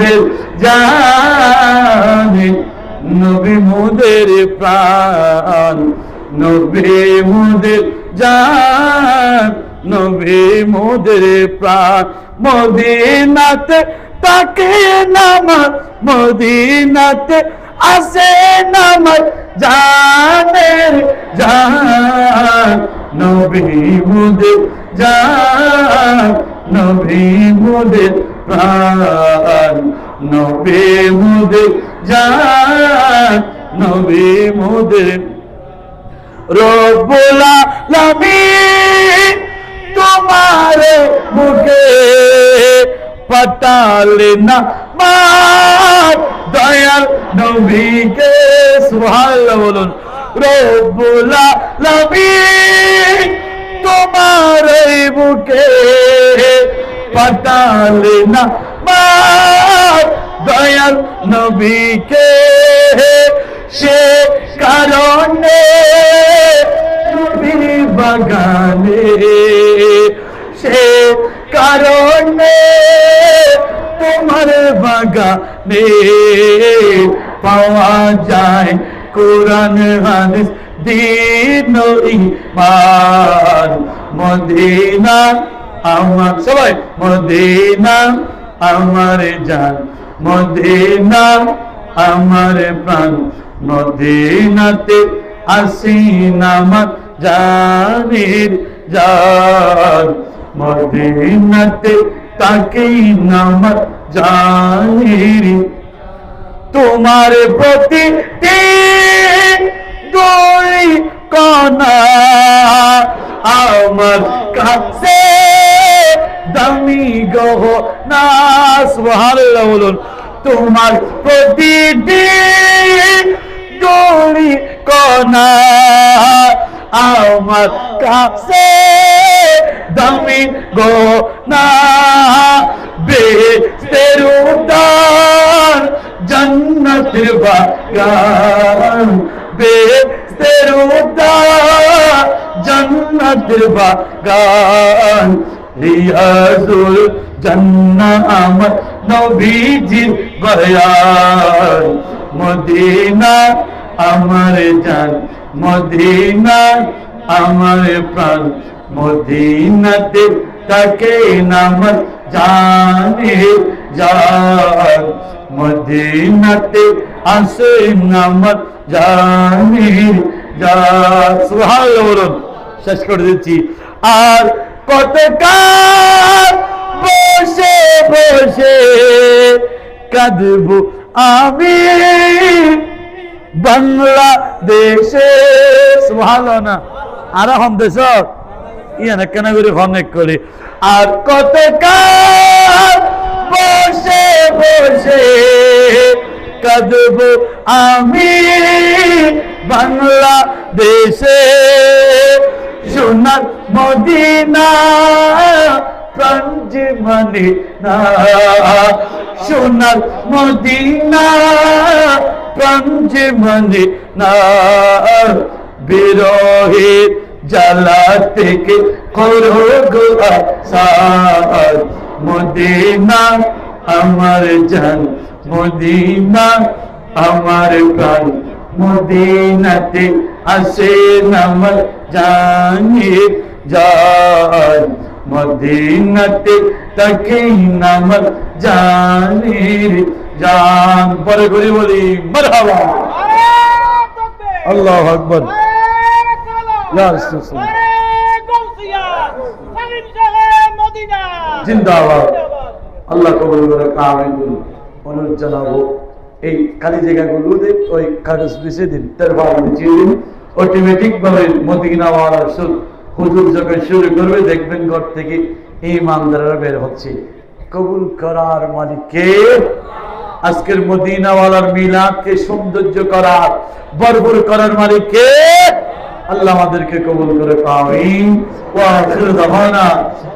মোদের জান, নবী মোদের প্রাণ, নবী মোদের জান, নবী মোদের প্রাণ। মদিনাতে তাকে নামাজ, মদিনাতে আসে নামাজ জানের জান, নবী মোদের জান, নবী মোদের প্রাণ, নবী মোদের জান, নবী মোদের। রব্বুল আলামিন তোমার মুখে পাঠালে না মার দয়াল নবীকে। সুবহানাল্লাহ বলুন। রব্বুল আলামিন তোমার মুখে পাঠালে না মার দয়াল নবীকে, সে কারণে নবীর বাগানে, সে কারণে তোমার বাগানে পাওয়া যায় কোরআন হাদিস দ্বীন ঈমান। মদিনা আমার, সবাই মদিনা আমার জান, মদিনা আমার প্রাণ, মদিনাতে আসি নামাজ জানের জান, মদিনাতে তাকে নামাজ জানের। তোমার প্রতি দুই কণা আমার কাছে দামি গহনা। সুবহানাল্লাহ বলুন। তোমার প্রতিদিন দুই কণা আমার কাছে দামি গহনা। বেহেশতের উদ্যান জান্নাতের বাগান, বেহেশতের উদ্যান জান্নাতের বাগান। রিয়াজুল জান্নাহ আমার নবীজির বয়ান। মদিনা আমার জান, মদিনা আমার প্রাণ, মদিনাতে তাকে নামাজ জানের জান, মদিনাতে আসে নামাজ জানের জান। সুবহানাল্লাহ বলুন। শেষ করে দিচ্ছি। আর কতকাল বসে বসে কাঁদবো আমি বাংলাদেশে। সুবহানাল্লাহ না আর হম দেশ ইয়ানা কেন করে অনেক করে। আর কতকাল বসে বসে কাঁদবো আমি বাংলাদেশে। সোনার মদিনা প্রাণ যে মানে না, সোনার মদিনা প্রাণ যে মানে না। বিরহের জ্বালা থেকে করো গো আসার, মদিনা আমার জান, মদিনা আমার প্রাণ, মদিনাতে আসে নামাজ জানের জান, মদিনাতে তাকে নামাজ জানের জান। পরে করে বলি মারহাবা, আল্লাহু আকবার। জিন্দাবাদ। আল্লাহ কবুল করে। আমিন। অনুরোধ জানাবো এই খালি জায়গাগুলোতে ওই কাগজ পিছিয়ে দিন, তেরবার বিছিয়ে দিন। অটোমেটিক ভাবে মদিনা ওয়ালার সুর হুজুর যখন শুরু করবে দেখবেন ঘর থেকে ইমানদাররা বের হচ্ছে। কবুল করার মালিক কে? আজকের মদিনা ওয়ালার মিলাদকে সৌন্দর্য করার, বরবর করার মালিক কে? আল্লাহ আমাদেরকে কবুল করে। আমিন। ওয়া আখিরু দাওয়ানা